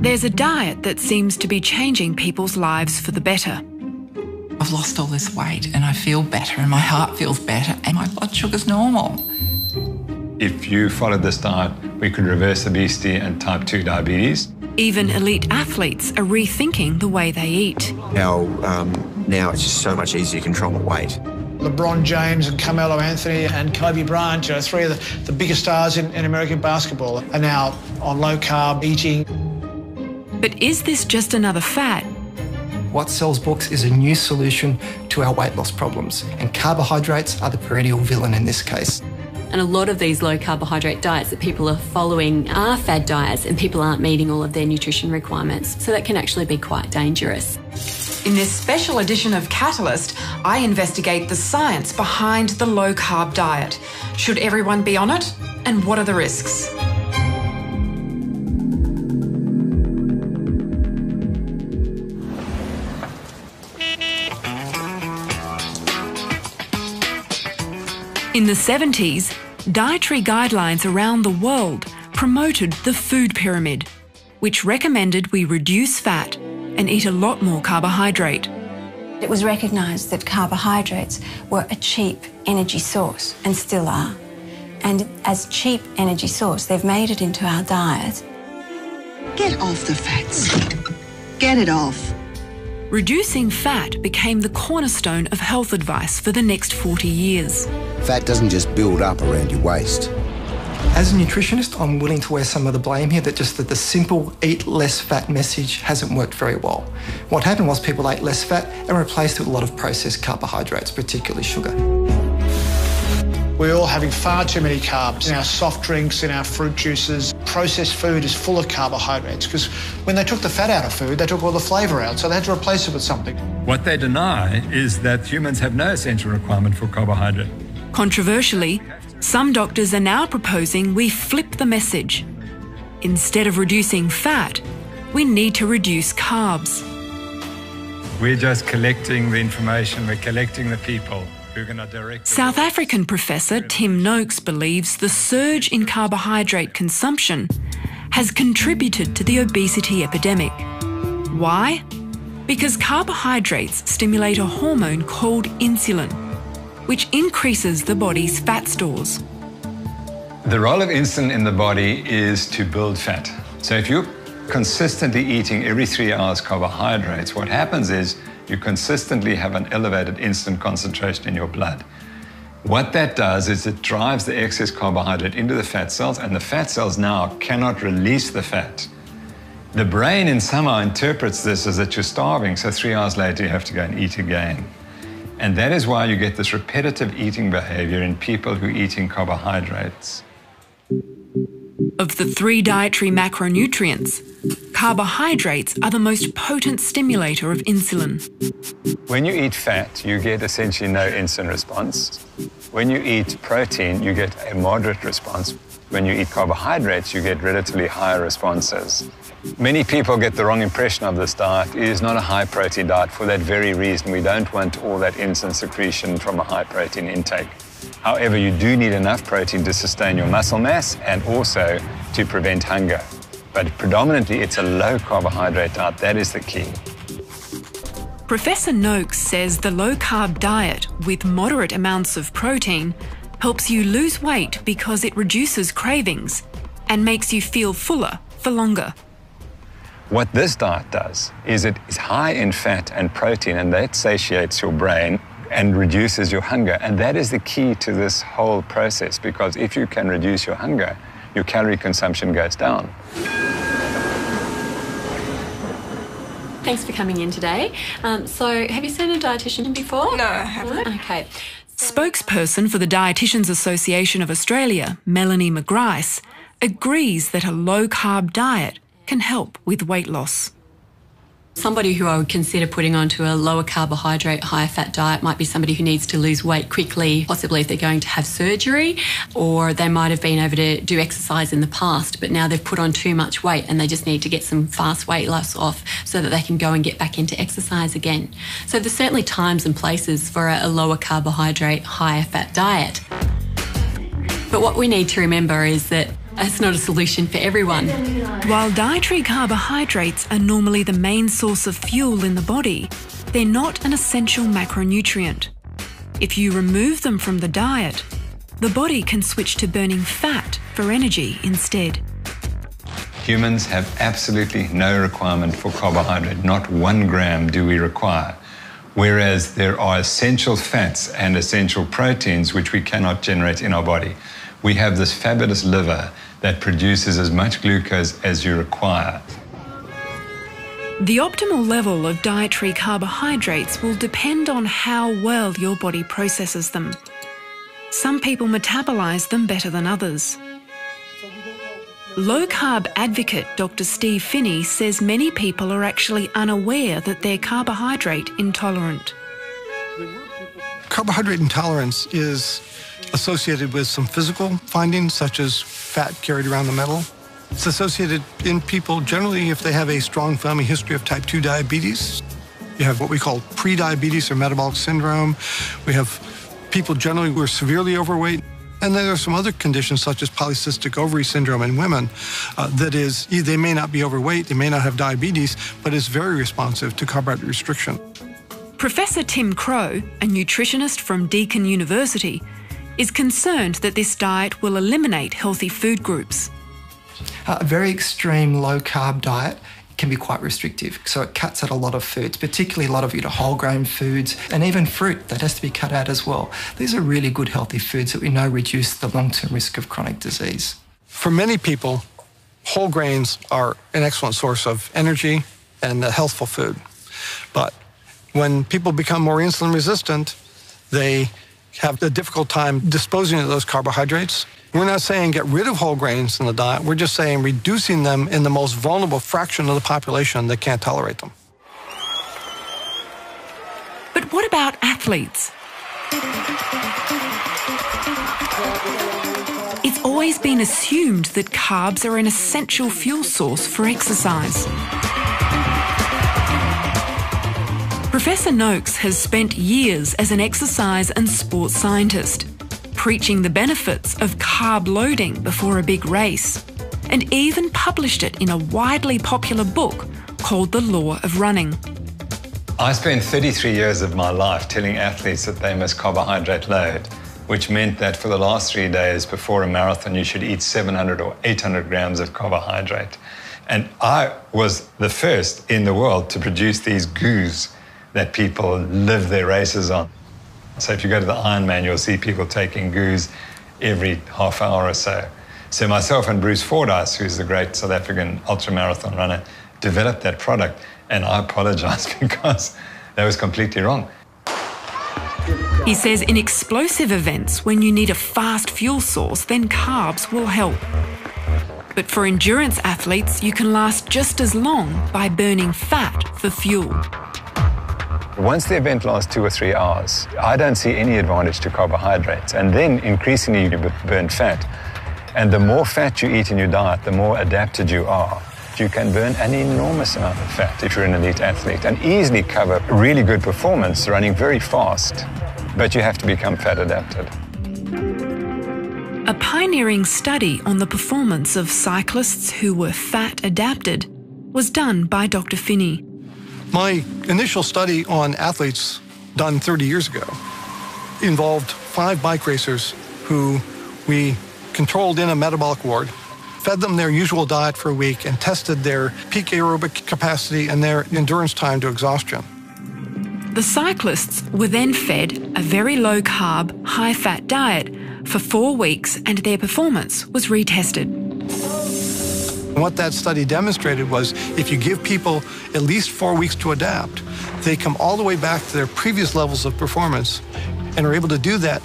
There's a diet that seems to be changing people's lives for the better. I've lost all this weight and I feel better and my heart feels better and my blood sugar's normal. If you followed this diet, we could reverse obesity and type 2 diabetes. Even elite athletes are rethinking the way they eat. How now it's just so much easier to control my weight. LeBron James and Carmelo Anthony and Kobe Bryant, three of the biggest stars in American basketball, are now on low-carb eating. But is this just another fad? What sells books is a new solution to our weight loss problems, and carbohydrates are the perennial villain in this case. And a lot of these low carbohydrate diets that people are following are fad diets and people aren't meeting all of their nutrition requirements. So that can actually be quite dangerous. In this special edition of Catalyst, I investigate the science behind the low-carb diet. Should everyone be on it? And what are the risks? In the 70s, dietary guidelines around the world promoted the food pyramid, which recommended we reduce fat and eat a lot more carbohydrate. It was recognised that carbohydrates were a cheap energy source, and still are. And as cheap energy source, they've made it into our diet. Get off the fats. Get it off. Reducing fat became the cornerstone of health advice for the next 40 years. Fat doesn't just build up around your waist. As a nutritionist, I'm willing to wear some of the blame here that the simple eat less fat message hasn't worked very well. What happened was people ate less fat and replaced it with a lot of processed carbohydrates, particularly sugar. We're all having far too many carbs in our soft drinks, in our fruit juices. Processed food is full of carbohydrates because when they took the fat out of food, they took all the flavour out, so they had to replace it with something. What they deny is that humans have no essential requirement for carbohydrate. Controversially, some doctors are now proposing we flip the message. Instead of reducing fat, we need to reduce carbs. We're just collecting the information, we're collecting the people who are going to direct... South African professor Tim Noakes believes the surge in carbohydrate consumption has contributed to the obesity epidemic. Why? Because carbohydrates stimulate a hormone called insulin, which increases the body's fat stores. The role of insulin in the body is to build fat. So if you're consistently eating every 3 hours carbohydrates, what happens is you consistently have an elevated insulin concentration in your blood. What that does is it drives the excess carbohydrate into the fat cells, and the fat cells now cannot release the fat. The brain in somehow interprets this as that you're starving, so 3 hours later you have to go and eat again. And that is why you get this repetitive eating behavior in people who are eating carbohydrates. Of the 3 dietary macronutrients, carbohydrates are the most potent stimulator of insulin. When you eat fat, you get essentially no insulin response. When you eat protein, you get a moderate response. When you eat carbohydrates, you get relatively higher responses. Many people get the wrong impression of this diet. It is not a high-protein diet for that very reason. We don't want all that insulin secretion from a high-protein intake. However, you do need enough protein to sustain your muscle mass and also to prevent hunger. But predominantly, it's a low-carbohydrate diet. That is the key. Professor Noakes says the low-carb diet with moderate amounts of protein helps you lose weight because it reduces cravings and makes you feel fuller for longer. What this diet does is it is high in fat and protein, and that satiates your brain and reduces your hunger. And that is the key to this whole process, because if you can reduce your hunger, your calorie consumption goes down. Thanks for coming in today. So have you seen a dietitian before? No, I haven't. Okay. Spokesperson for the Dietitians Association of Australia, Melanie McGrice, agrees that a low-carb diet can help with weight loss. Somebody who I would consider putting onto a lower carbohydrate, higher fat diet might be somebody who needs to lose weight quickly, possibly if they're going to have surgery, or they might have been able to do exercise in the past, but now they've put on too much weight and they just need to get some fast weight loss off so that they can go and get back into exercise again. So there's certainly times and places for a lower carbohydrate, higher fat diet. But what we need to remember is that That's not a solution for everyone. While dietary carbohydrates are normally the main source of fuel in the body, they're not an essential macronutrient. If you remove them from the diet, the body can switch to burning fat for energy instead. Humans have absolutely no requirement for carbohydrate. Not 1 gram do we require. Whereas there are essential fats and essential proteins which we cannot generate in our body. We have this fabulous liver that produces as much glucose as you require. The optimal level of dietary carbohydrates will depend on how well your body processes them. Some people metabolize them better than others. Low-carb advocate Dr. Steve Phinney says many people are actually unaware that they're carbohydrate intolerant. Carbohydrate intolerance is associated with some physical findings, such as fat carried around the middle. It's associated in people generally if they have a strong family history of type 2 diabetes. You have what we call pre-diabetes or metabolic syndrome. We have people generally who are severely overweight. And then there are some other conditions such as polycystic ovary syndrome in women that is, they may not be overweight, they may not have diabetes, but is very responsive to carbohydrate restriction. Professor Tim Crow, a nutritionist from Deakin University, is concerned that this diet will eliminate healthy food groups. A very extreme low-carb diet can be quite restrictive, so it cuts out a lot of foods, particularly a lot of whole grain foods, and even fruit that has to be cut out as well. These are really good healthy foods that we know reduce the long-term risk of chronic disease. For many people, whole grains are an excellent source of energy and a healthful food. But when people become more insulin resistant, they have a difficult time disposing of those carbohydrates. We're not saying get rid of whole grains in the diet. We're just saying reducing them in the most vulnerable fraction of the population that can't tolerate them. But what about athletes? It's always been assumed that carbs are an essential fuel source for exercise. Professor Noakes has spent years as an exercise and sports scientist, preaching the benefits of carb loading before a big race, and even published it in a widely popular book called The Law of Running. I spent 33 years of my life telling athletes that they must carbohydrate load, which meant that for the last 3 days before a marathon, you should eat 700 or 800 grams of carbohydrate. And I was the first in the world to produce these goos that people live their races on. So if you go to the Ironman, you'll see people taking goos every half hour or so. So myself and Bruce Fordyce, who's the great South African ultramarathon runner, developed that product. And I apologize because that was completely wrong. He says in explosive events, when you need a fast fuel source, then carbs will help. But for endurance athletes, you can last just as long by burning fat for fuel. Once the event lasts 2 or 3 hours, I don't see any advantage to carbohydrates. And then increasingly you burn fat. And the more fat you eat in your diet, the more adapted you are. You can burn an enormous amount of fat if you're an elite athlete and easily cover really good performance running very fast. But you have to become fat adapted. A pioneering study on the performance of cyclists who were fat adapted was done by Dr. Phinney. My initial study on athletes done 30 years ago involved 5 bike racers who we controlled in a metabolic ward, fed them their usual diet for a week, and tested their peak aerobic capacity and their endurance time to exhaustion. The cyclists were then fed a very low-carb, high-fat diet for 4 weeks, and their performance was retested. What that study demonstrated was if you give people at least 4 weeks to adapt, they come all the way back to their previous levels of performance and are able to do that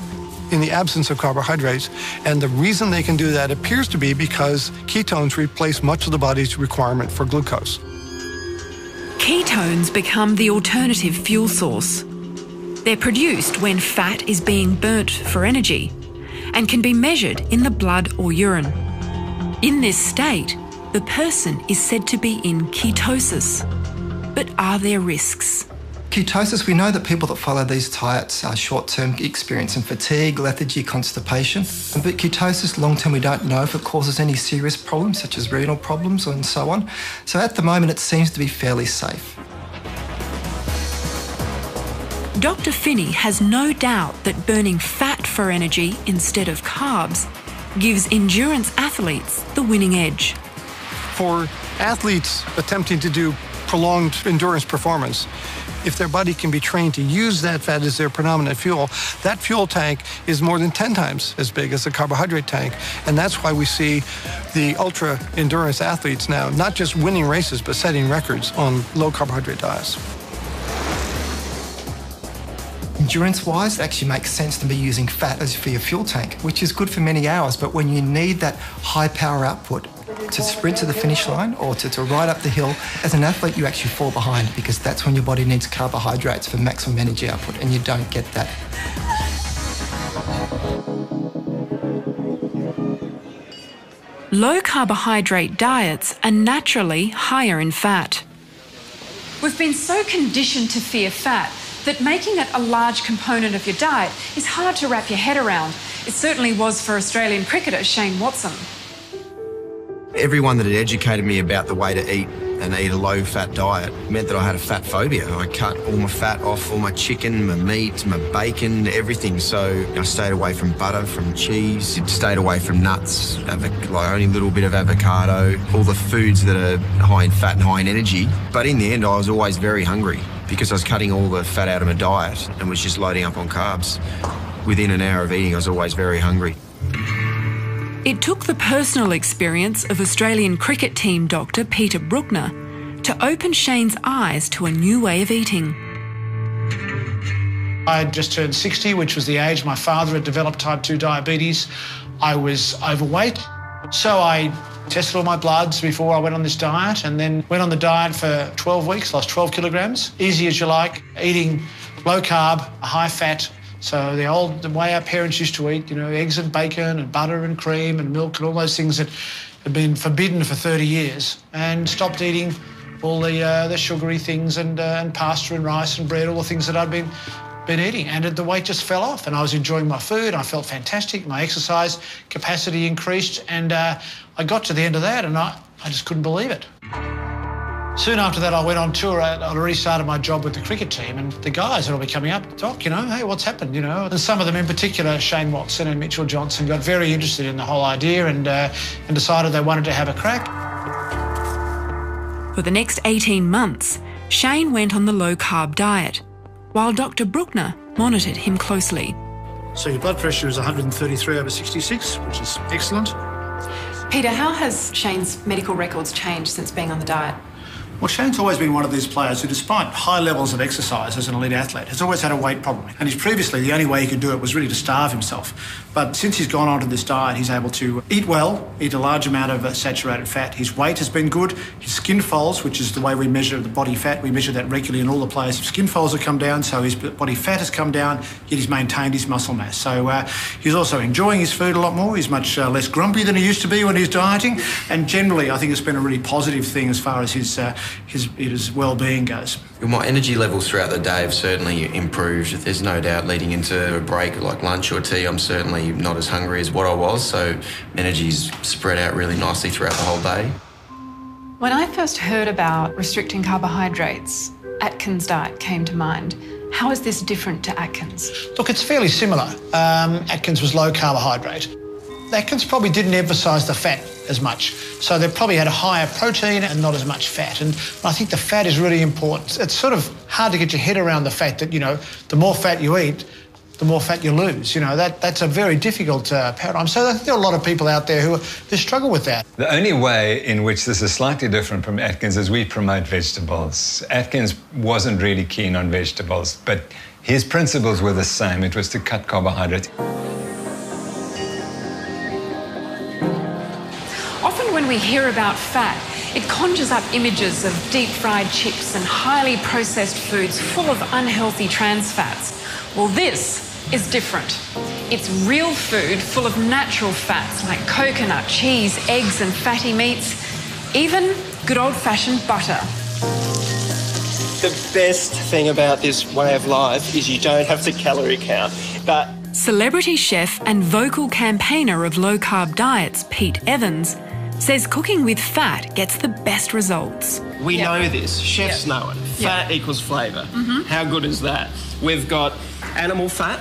in the absence of carbohydrates. And the reason they can do that appears to be because ketones replace much of the body's requirement for glucose. Ketones become the alternative fuel source. They're produced when fat is being burnt for energy and can be measured in the blood or urine. In this state, the person is said to be in ketosis. But are there risks? Ketosis, we know that people that follow these diets are short-term experiencing fatigue, lethargy, constipation. But ketosis, long-term, we don't know if it causes any serious problems, such as renal problems and so on. So at the moment, it seems to be fairly safe. Dr. Finney has no doubt that burning fat for energy instead of carbs gives endurance athletes the winning edge. For athletes attempting to do prolonged endurance performance, if their body can be trained to use that fat as their predominant fuel, that fuel tank is more than 10 times as big as the carbohydrate tank. And that's why we see the ultra endurance athletes now not just winning races, but setting records on low carbohydrate diets. Endurance-wise, it actually makes sense to be using fat as for your fuel tank, which is good for many hours, but when you need that high power output to sprint to the finish line or to ride up the hill, as an athlete you actually fall behind because that's when your body needs carbohydrates for maximum energy output and you don't get that. Low carbohydrate diets are naturally higher in fat. We've been so conditioned to fear fat that making it a large component of your diet is hard to wrap your head around. It certainly was for Australian cricketer Shane Watson. Everyone that had educated me about the way to eat and eat a low-fat diet meant that I had a fat phobia. I cut all my fat off, all my chicken, my meat, my bacon, everything. So I stayed away from butter, from cheese, stayed away from nuts, like only a little bit of avocado, all the foods that are high in fat and high in energy. But in the end, I was always very hungry because I was cutting all the fat out of my diet and was just loading up on carbs. Within an hour of eating, I was always very hungry. It took the personal experience of Australian cricket team doctor Peter Bruckner to open Shane's eyes to a new way of eating. I had just turned 60, which was the age my father had developed type 2 diabetes. I was overweight, so I tested all my bloods before I went on this diet and then went on the diet for 12 weeks, lost 12 kilograms. Easy as you like, eating low carb, high fat. So the way our parents used to eat, you know, eggs and bacon and butter and cream and milk and all those things that had been forbidden for 30 years, and stopped eating all the sugary things and pasta and rice and bread, all the things that I'd been eating, and the weight just fell off and I was enjoying my food. I felt fantastic. My exercise capacity increased, and I got to the end of that and I just couldn't believe it. Soon after that, I went on tour. I'd already started my job with the cricket team, and the guys would all be coming up, Doc, you know, hey, what's happened, you know? And some of them in particular, Shane Watson and Mitchell Johnson, got very interested in the whole idea and decided they wanted to have a crack. For the next 18 months, Shane went on the low-carb diet, while Dr. Bruckner monitored him closely. So your blood pressure is 133/66, which is excellent. Peter, how has Shane's medical records changed since being on the diet? Well, Shane's always been one of these players who, despite high levels of exercise as an elite athlete, has always had a weight problem. And previously, the only way he could do it was really to starve himself. But since he's gone onto this diet, he's able to eat well, eat a large amount of saturated fat. His weight has been good. His skin folds, which is the way we measure the body fat, we measure that regularly in all the players. His skin folds have come down, so his body fat has come down, yet he's maintained his muscle mass. So he's also enjoying his food a lot more. He's much less grumpy than he used to be when he was dieting. And generally, I think it's been a really positive thing as far as his well-being goes. My energy levels throughout the day have certainly improved. There's no doubt leading into a break like lunch or tea, I'm certainly not as hungry as what I was, so energy's spread out really nicely throughout the whole day. When I first heard about restricting carbohydrates, Atkins' diet came to mind. How is this different to Atkins? Look, it's fairly similar. Atkins was low carbohydrate. Atkins probably didn't emphasise the fat as much. So they probably had a higher protein and not as much fat. And I think the fat is really important. It's sort of hard to get your head around the fact that, you know, the more fat you eat, the more fat you lose. You know, that's a very difficult paradigm. So there are a lot of people out there who struggle with that. The only way in which this is slightly different from Atkins is we promote vegetables. Atkins wasn't really keen on vegetables, but his principles were the same. It was to cut carbohydrates. Often when we hear about fat, it conjures up images of deep-fried chips and highly processed foods full of unhealthy trans fats. Well, this is different. It's real food full of natural fats like coconut, cheese, eggs and fatty meats, even good old-fashioned butter. The best thing about this way of life is you don't have to calorie count. But celebrity chef and vocal campaigner of low-carb diets, Pete Evans, says cooking with fat gets the best results. we know this. Chefs know it. Fat equals flavour. How good is that? We've got animal fat.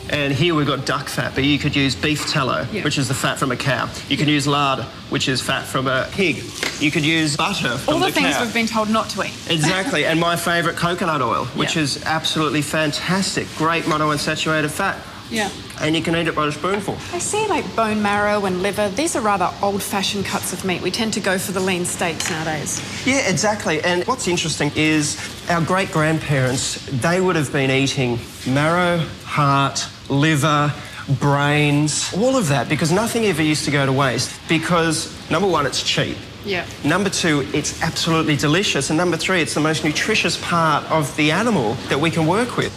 And here we've got duck fat, but you could use beef tallow, which is the fat from a cow. You can use lard, which is fat from a pig. You could use butter from all the things cow. we've been told not to eat. Exactly, and my favourite, coconut oil, which is absolutely fantastic. Great monounsaturated fat. Yeah. And you can eat it by the spoonful. I see like bone marrow and liver. These are rather old-fashioned cuts of meat. We tend to go for the lean steaks nowadays. Yeah, exactly. And what's interesting is our great-grandparents, they would have been eating marrow, heart, liver, brains, all of that, because nothing ever used to go to waste. Because, number one, it's cheap. Yeah. Number two, it's absolutely delicious. And number three, it's the most nutritious part of the animal that we can work with.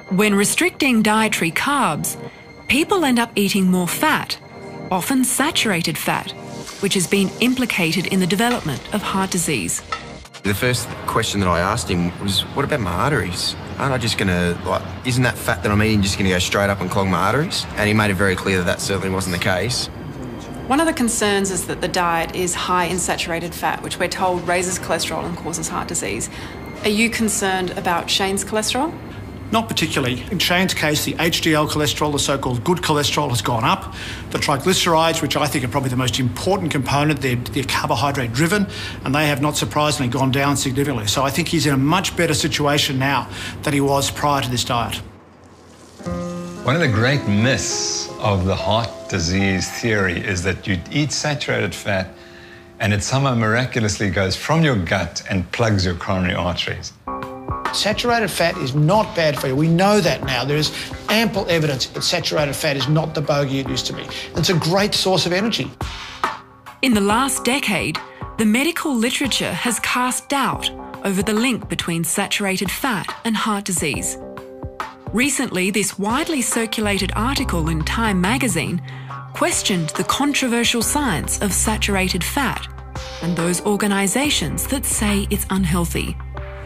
When restricting dietary carbs, people end up eating more fat, often saturated fat, which has been implicated in the development of heart disease. The first question that I asked him was, what about my arteries? Aren't I just going to, isn't that fat that I'm eating just going to go straight up and clog my arteries? And he made it very clear that that certainly wasn't the case. One of the concerns is that the diet is high in saturated fat, which we're told raises cholesterol and causes heart disease. Are you concerned about Shane's cholesterol? Not particularly. In Shane's case, the HDL cholesterol, the so-called good cholesterol, has gone up. The triglycerides, which I think are probably the most important component, they're carbohydrate-driven, and they have not surprisingly gone down significantly. So I think he's in a much better situation now than he was prior to this diet. One of the great myths of the heart disease theory is that you eat saturated fat and it somehow miraculously goes from your gut and plugs your coronary arteries. Saturated fat is not bad for you. We know that now. There is ample evidence that saturated fat is not the bogey it used to be. It's a great source of energy. In the last decade, the medical literature has cast doubt over the link between saturated fat and heart disease. Recently, this widely circulated article in Time magazine questioned the controversial science of saturated fat and those organisations that say it's unhealthy.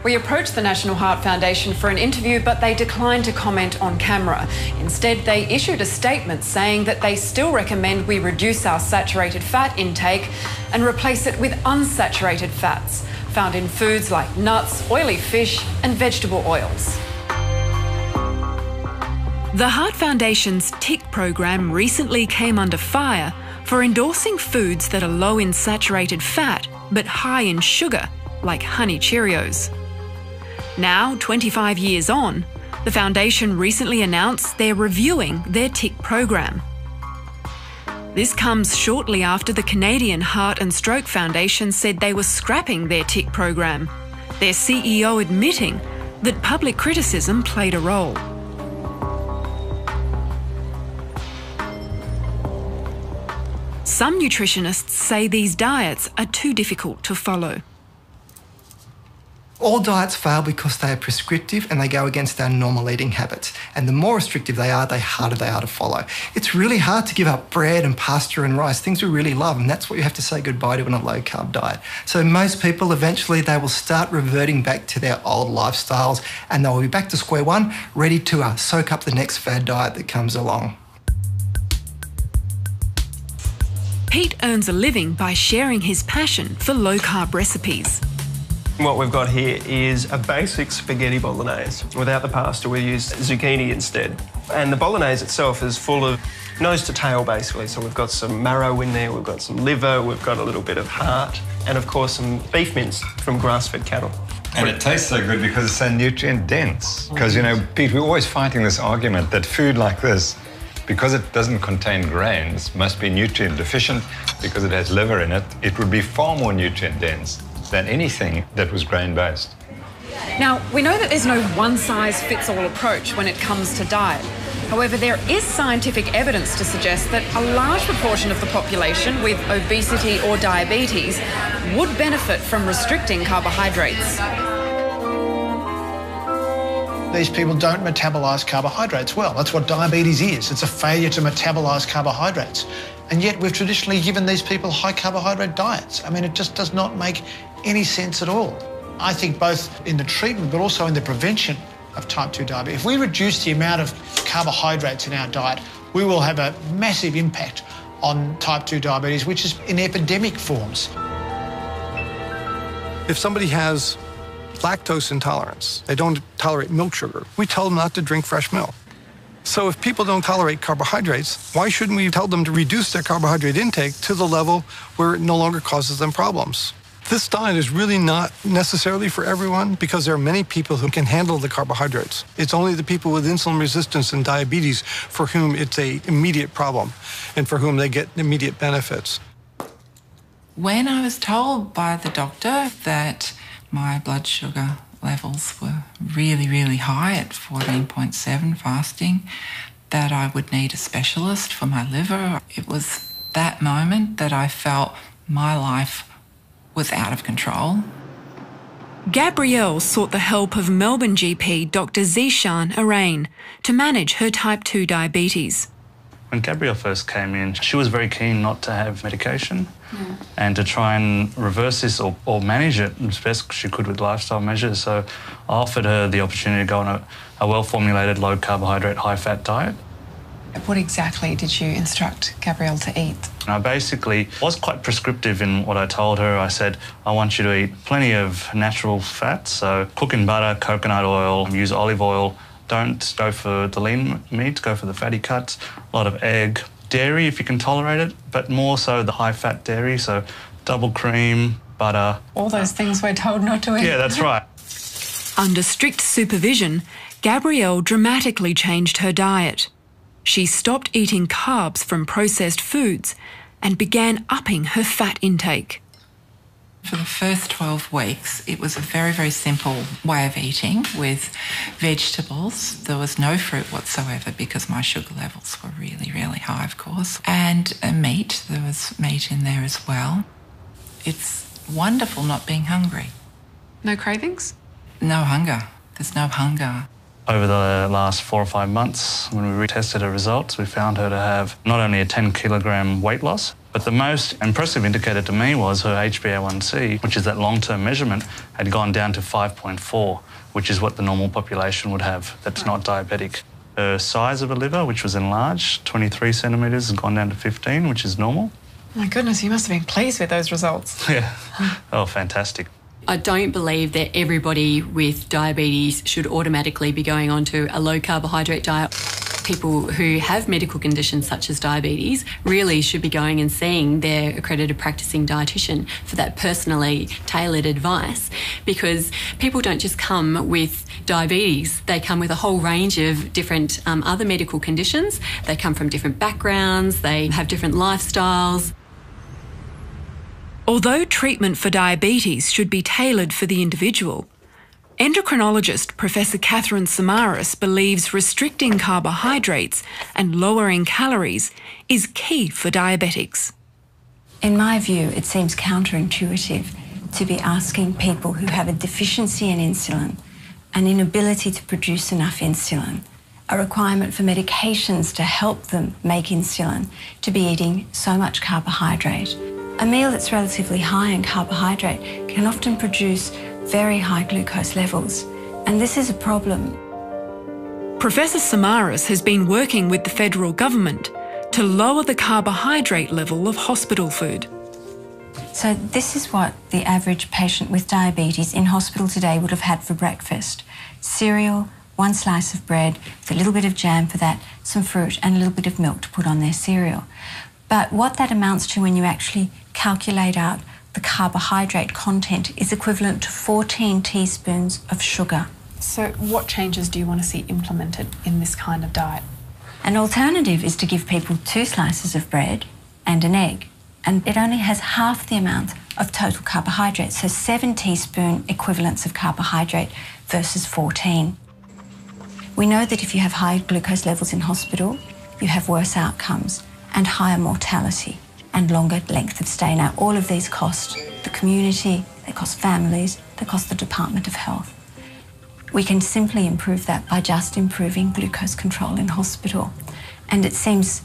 We approached the National Heart Foundation for an interview, but they declined to comment on camera. Instead, they issued a statement saying that they still recommend we reduce our saturated fat intake and replace it with unsaturated fats found in foods like nuts, oily fish and vegetable oils. The Heart Foundation's TIC program recently came under fire for endorsing foods that are low in saturated fat but high in sugar, like honey Cheerios. Now, 25 years on, the foundation recently announced they're reviewing their TIC program. This comes shortly after the Canadian Heart and Stroke Foundation said they were scrapping their TIC program, their CEO admitting that public criticism played a role. Some nutritionists say these diets are too difficult to follow. All diets fail because they are prescriptive and they go against our normal eating habits. And the more restrictive they are, the harder they are to follow. It's really hard to give up bread and pasta and rice, things we really love, and that's what you have to say goodbye to in a low-carb diet. So most people, eventually, they will start reverting back to their old lifestyles and they will be back to square one, ready to soak up the next fad diet that comes along. Pete earns a living by sharing his passion for low-carb recipes. What we've got here is a basic spaghetti bolognese. Without the pasta, we use zucchini instead. And the bolognese itself is full of nose to tail, basically. So we've got some marrow in there, we've got some liver, we've got a little bit of heart, and of course some beef mince from grass-fed cattle. And it tastes so good because it's so nutrient dense. Because, you know, Pete, we're always fighting this argument that food like this, because it doesn't contain grains, must be nutrient deficient because it has liver in it. It would be far more nutrient dense than anything that was grain-based. Now, we know that there's no one-size-fits-all approach when it comes to diet. However, there is scientific evidence to suggest that a large proportion of the population with obesity or diabetes would benefit from restricting carbohydrates. These people don't metabolise carbohydrates well. That's what diabetes is. It's a failure to metabolise carbohydrates. And yet we've traditionally given these people high carbohydrate diets. I mean, it just does not make any sense at all. I think both in the treatment but also in the prevention of type 2 diabetes. If we reduce the amount of carbohydrates in our diet, we will have a massive impact on type 2 diabetes, which is in epidemic forms. If somebody has lactose intolerance, they don't tolerate milk sugar, we tell them not to drink fresh milk. So if people don't tolerate carbohydrates, why shouldn't we tell them to reduce their carbohydrate intake to the level where it no longer causes them problems? This diet is really not necessarily for everyone because there are many people who can handle the carbohydrates. It's only the people with insulin resistance and diabetes for whom it's an immediate problem and for whom they get immediate benefits. When I was told by the doctor that my blood sugar levels were really, really high at 14.7 fasting, that I would need a specialist for my liver, it was that moment that I felt my life was out of control. Gabrielle sought the help of Melbourne GP Dr. Zishan Arain to manage her type 2 diabetes. When Gabrielle first came in, she was very keen not to have medication and to try and reverse this or manage it as best she could with lifestyle measures. So I offered her the opportunity to go on a well-formulated, low-carbohydrate, high-fat diet. What exactly did you instruct Gabrielle to eat? I basically was quite prescriptive in what I told her. I said, I want you to eat plenty of natural fats, so cook in butter, coconut oil, use olive oil. Don't go for the lean meat, go for the fatty cuts, a lot of egg. Dairy, if you can tolerate it, but more so the high-fat dairy, so double cream, butter. All those things we're told not to eat. Yeah, that's right. Under strict supervision, Gabrielle dramatically changed her diet. She stopped eating carbs from processed foods and began upping her fat intake. For the first 12 weeks, it was a very, very simple way of eating with vegetables. There was no fruit whatsoever because my sugar levels were really, really high, of course. And meat, there was meat in there as well. It's wonderful not being hungry. No cravings? No hunger. There's no hunger. Over the last 4 or 5 months, when we retested her results, we found her to have not only a 10-kilogram weight loss, but the most impressive indicator to me was her HbA1c, which is that long-term measurement, had gone down to 5.4, which is what the normal population would have that's not diabetic. Her size of her liver, which was enlarged, 23 centimetres, has gone down to 15, which is normal. My goodness, you must have been pleased with those results. Yeah. Oh, fantastic. I don't believe that everybody with diabetes should automatically be going on to a low-carbohydrate diet. People who have medical conditions such as diabetes really should be going and seeing their accredited practicing dietitian for that personally tailored advice, because people don't just come with diabetes, they come with a whole range of different other medical conditions. They come from different backgrounds, they have different lifestyles. Although treatment for diabetes should be tailored for the individual, endocrinologist Professor Catherine Samaras believes restricting carbohydrates and lowering calories is key for diabetics. In my view, it seems counterintuitive to be asking people who have a deficiency in insulin, an inability to produce enough insulin, a requirement for medications to help them make insulin, to be eating so much carbohydrate. A meal that's relatively high in carbohydrate can often produce very high glucose levels, and this is a problem. Professor Samaras has been working with the federal government to lower the carbohydrate level of hospital food. So this is what the average patient with diabetes in hospital today would have had for breakfast. Cereal, 1 slice of bread, with a little bit of jam for that, some fruit and a little bit of milk to put on their cereal. But what that amounts to when you actually calculate out the carbohydrate content is equivalent to 14 teaspoons of sugar. So what changes do you want to see implemented in this kind of diet? An alternative is to give people 2 slices of bread and an egg, and it only has half the amount of total carbohydrates, so 7 teaspoon equivalents of carbohydrate versus 14. We know that if you have high glucose levels in hospital, you have worse outcomes and higher mortality and longer length of stay. Now, all of these cost the community, they cost families, they cost the Department of Health. We can simply improve that by just improving glucose control in hospital. And it seems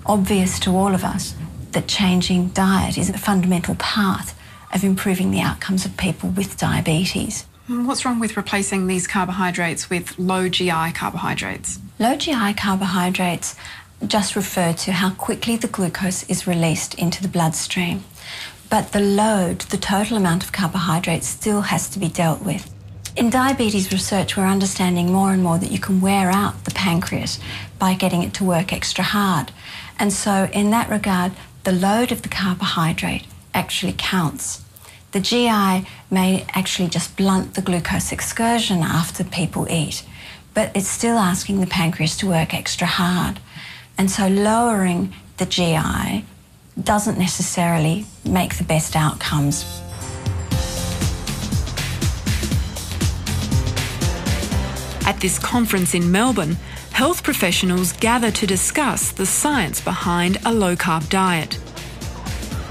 obvious to all of us that changing diet is a fundamental part of improving the outcomes of people with diabetes. What's wrong with replacing these carbohydrates with low GI carbohydrates? Low GI carbohydrates just refer to how quickly the glucose is released into the bloodstream. But the load, the total amount of carbohydrates, still has to be dealt with. In diabetes research, we're understanding more and more that you can wear out the pancreas by getting it to work extra hard. And so in that regard, the load of the carbohydrate actually counts. The GI may actually just blunt the glucose excursion after people eat, but it's still asking the pancreas to work extra hard. And so lowering the GI doesn't necessarily make the best outcomes. At this conference in Melbourne, health professionals gather to discuss the science behind a low-carb diet.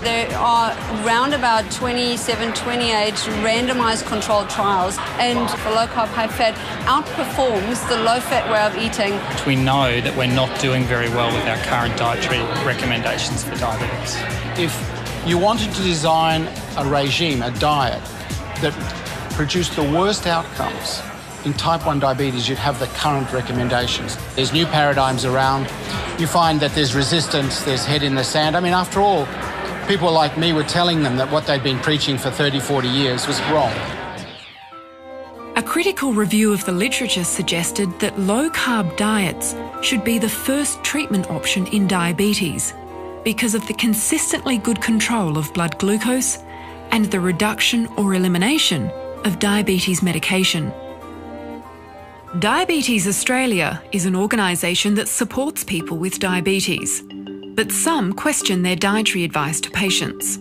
There are around about 27, 28 randomised controlled trials, and the low-carb, high-fat outperforms the low-fat way of eating. We know that we're not doing very well with our current dietary recommendations for diabetes. If you wanted to design a regime, a diet, that produced the worst outcomes in type 1 diabetes, you'd have the current recommendations. There's new paradigms around. You find that there's resistance, there's head in the sand. I mean, after all, people like me were telling them that what they'd been preaching for 30, 40 years was wrong. A critical review of the literature suggested that low-carb diets should be the first treatment option in diabetes because of the consistently good control of blood glucose and the reduction or elimination of diabetes medication. Diabetes Australia is an organisation that supports people with diabetes, but some question their dietary advice to patients.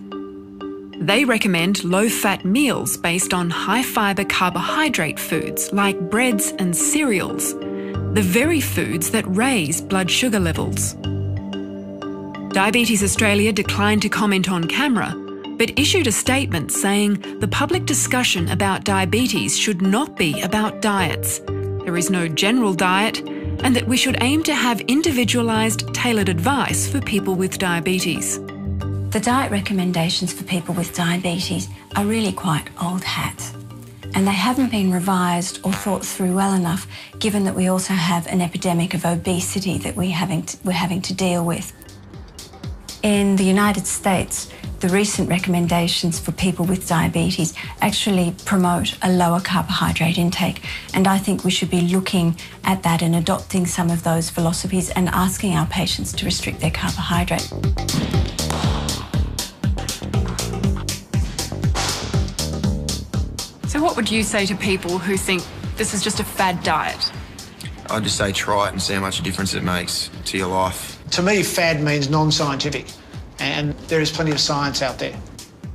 They recommend low-fat meals based on high-fibre carbohydrate foods like breads and cereals, the very foods that raise blood sugar levels. Diabetes Australia declined to comment on camera, but issued a statement saying the public discussion about diabetes should not be about diets. There is no general diet, and that we should aim to have individualised, tailored advice for people with diabetes. The diet recommendations for people with diabetes are really quite old hat, and they haven't been revised or thought through well enough, given that we also have an epidemic of obesity that we're having to deal with. In the United States, the recent recommendations for people with diabetes actually promote a lower carbohydrate intake, and I think we should be looking at that and adopting some of those philosophies and asking our patients to restrict their carbohydrate. So what would you say to people who think this is just a fad diet? I'd just say try it and see how much difference it makes to your life. To me, fad means non-scientific, and there is plenty of science out there.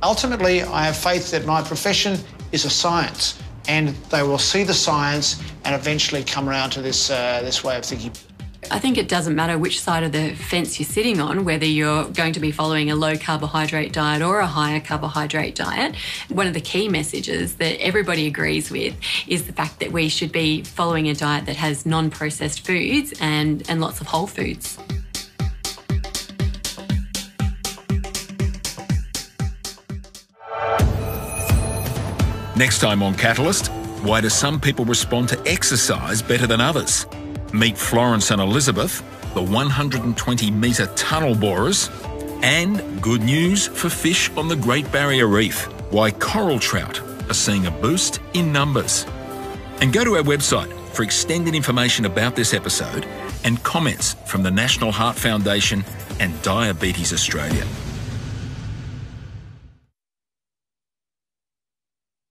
Ultimately, I have faith that my profession is a science, and they will see the science and eventually come around to this way of thinking. I think it doesn't matter which side of the fence you're sitting on, whether you're going to be following a low carbohydrate diet or a higher carbohydrate diet. One of the key messages that everybody agrees with is the fact that we should be following a diet that has non-processed foods and lots of whole foods. Next time on Catalyst, why do some people respond to exercise better than others? Meet Florence and Elizabeth, the 120-metre tunnel borers, and good news for fish on the Great Barrier Reef, why coral trout are seeing a boost in numbers. And go to our website for extended information about this episode and comments from the National Heart Foundation and Diabetes Australia.